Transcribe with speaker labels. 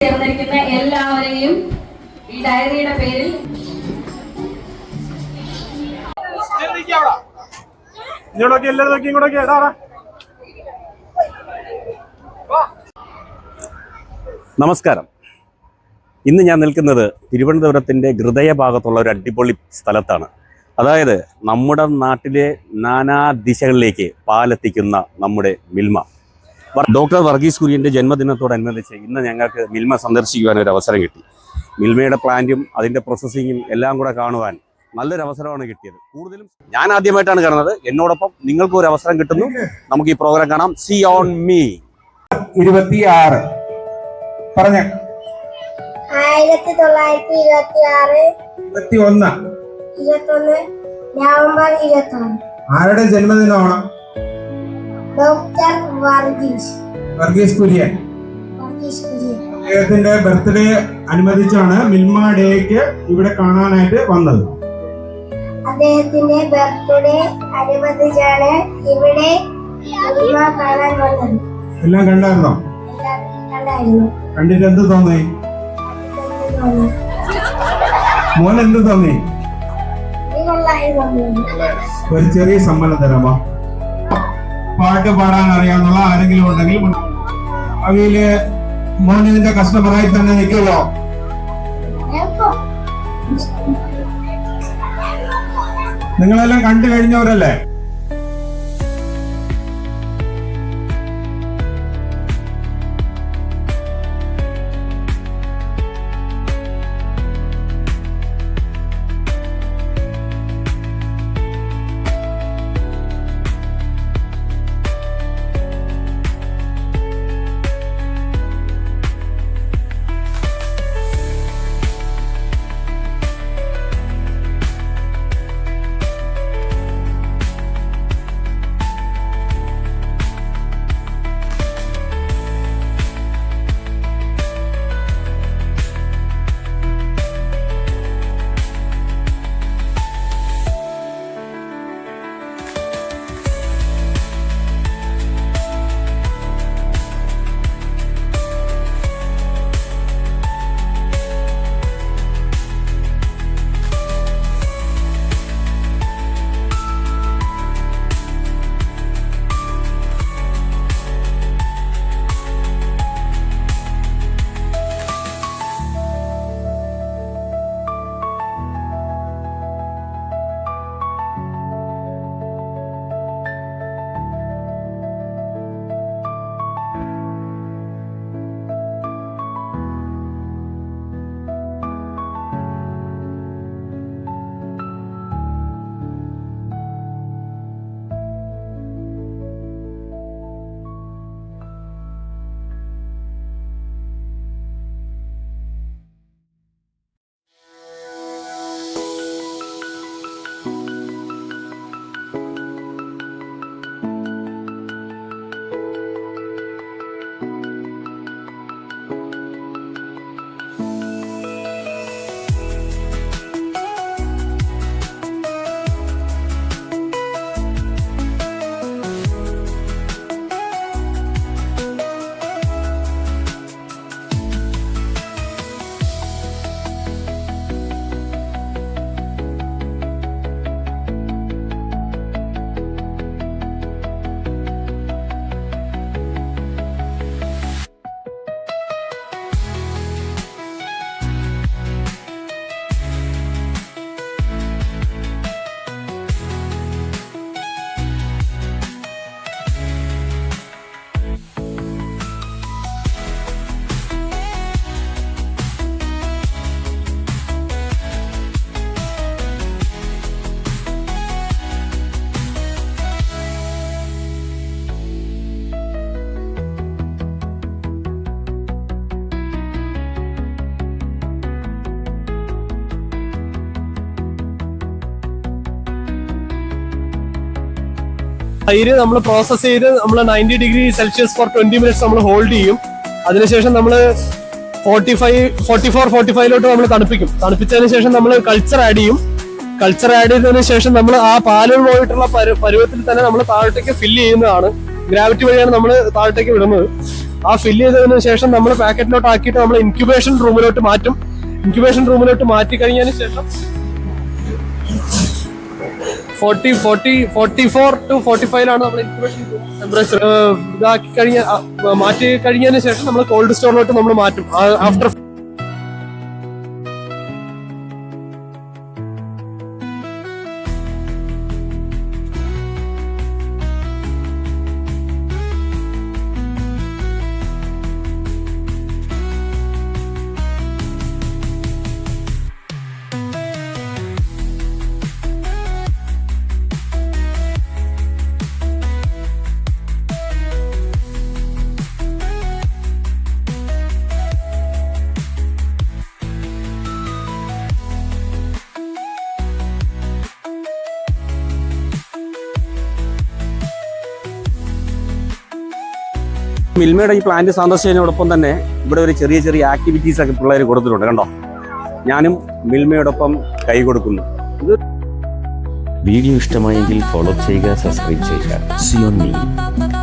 Speaker 1: ചേർന്നിരിക്കുന്ന എല്ലാവരെയും ഈ ഡയറിയുടെ പേരിൽ
Speaker 2: നമസ്കാരം. ഇന്ന് ഞാൻ നിൽക്കുന്നത് തിരുവനന്തപുരത്തിൻ്റെ ഹൃദയഭാഗത്തുള്ള ഒരു അടിപൊളി സ്ഥലത്താണ്. അതായത് നമ്മുടെ നാട്ടിലെ നാനാ ദിശകളിലേക്ക് പാലെത്തിക്കുന്ന നമ്മുടെ മിൽമ. ഡോക്ടർ വർഗീസ് കുര്യൻ്റെ ജന്മദിനത്തോടനുബന്ധിച്ച് ഇന്ന് ഞങ്ങൾക്ക് മിൽമ സന്ദർശിക്കുവാൻ ഒരു അവസരം കിട്ടി. മിൽമയുടെ പ്ലാന്റും അതിൻ്റെ പ്രോസസ്സിങ്ങും എല്ലാം കൂടെ കാണുവാൻ നല്ലൊരു അവസരമാണ് കിട്ടിയത്. കൂടുതലും ഞാൻ ആദ്യമായിട്ടാണ് കാണുന്നത്. എന്നോടൊപ്പം നിങ്ങൾക്കും ഒരു അവസരം കിട്ടുന്നു. നമുക്ക് ഈ പ്രോഗ്രാം കാണാം. C on me.
Speaker 3: 26 പറഞ്ഞ
Speaker 4: 1926 നവംബർ 21
Speaker 3: ആരുടെ ജന്മദിനമാണ്?
Speaker 4: ഡോക്ടർ
Speaker 3: വർഗീസ് കുര്യൻ. അദ്ദേഹത്തിന്റെ ബർത്ത്ഡേ അനുബന്ധിച്ചാണ് മിൽമ ഡേക്ക് ഇവിടെ കാണാനായിട്ട് വന്നത്.
Speaker 4: അദ്ദേഹത്തിന്റെ ബർത്ത്ഡേ അനുബന്ധിച്ചാണ് ഇവിടെ മിൽമ കാണാൻ വന്നത്.
Speaker 3: എല്ലാം കണ്ടായിരുന്നോ? കണ്ടിട്ട് എന്ത് തോന്നി? മോൻ എന്ത് തോന്നി? ഒരു ചെറിയ സമ്മാനം തരാമോ? പാട്ട് പാടാൻ അറിയാവുന്ന ആരെങ്കിലും ഉണ്ടെങ്കിൽ അവയില് മോൻ ഇതിന്റെ കസ്റ്റമറായി തന്നെ നിൽക്കുമല്ലോ. നിങ്ങളെല്ലാം കണ്ടു കഴിഞ്ഞവരല്ലേ?
Speaker 5: തൈര് നമ്മൾ പ്രോസസ് ചെയ്ത് നമ്മൾ 90 ഡിഗ്രി സെൽഷ്യസ് ഫോർ 20 മിനിറ്റ്സ് നമ്മൾ ഹോൾഡ് ചെയ്യും. അതിനുശേഷം നമ്മൾ 44-45 നമ്മൾ തണുപ്പിക്കും. തണുപ്പിച്ചതിന് ശേഷം നമ്മൾ കൾച്ചർ ആഡ് ചെയ്യും. കൾച്ചർ ആഡ് ചെയ്തതിനു ശേഷം നമ്മൾ ആ പാലിൽ പോയിട്ടുള്ള പരുവത്തിൽ തന്നെ നമ്മൾ താഴോട്ടേക്ക് ഫില്ല് ചെയ്യുന്നതാണ്. ഗ്രാവിറ്റി വഴിയാണ് നമ്മൾ താഴോട്ടേക്ക് വിടുന്നത്. ആ ഫില്ല് ചെയ്തതിനു ശേഷം നമ്മൾ പാക്കറ്റിലോട്ട് ആക്കിയിട്ട് നമ്മൾ ഇൻക്യുബേഷൻ റൂമിലോട്ട് മാറ്റും. ഇൻക്യുബേഷൻ റൂമിലോട്ട് മാറ്റി കഴിഞ്ഞതിന് ശേഷം 44 to 45 നമ്മൾ ഇൻക്യുബേഷൻ ടെമ്പറേച്ചർ ഇതാക്കി മാറ്റി കഴിഞ്ഞതിന് ശേഷം നമ്മൾ കോൾഡ് സ്റ്റോറിലോട്ട് നമ്മൾ മാറ്റും. ആഫ്റ്റർ
Speaker 2: മിൽമയുടെ ഈ പ്ലാന്റ് സന്ദർശിച്ചതിനോടൊപ്പം തന്നെ ഇവിടെ ഒരു ചെറിയ ചെറിയ ആക്ടിവിറ്റീസ് ഒക്കെ പിള്ളേർ കൊടുത്തിട്ടുണ്ട്. കണ്ടോ, ഞാനും മിൽമയോടൊപ്പം കൈ കൊടുക്കുന്നു.
Speaker 6: വീഡിയോ ഇഷ്ടമായെങ്കിൽ ഫോളോ ചെയ്യുക, സബ്സ്ക്രൈബ് ചെയ്യുക. See you on me.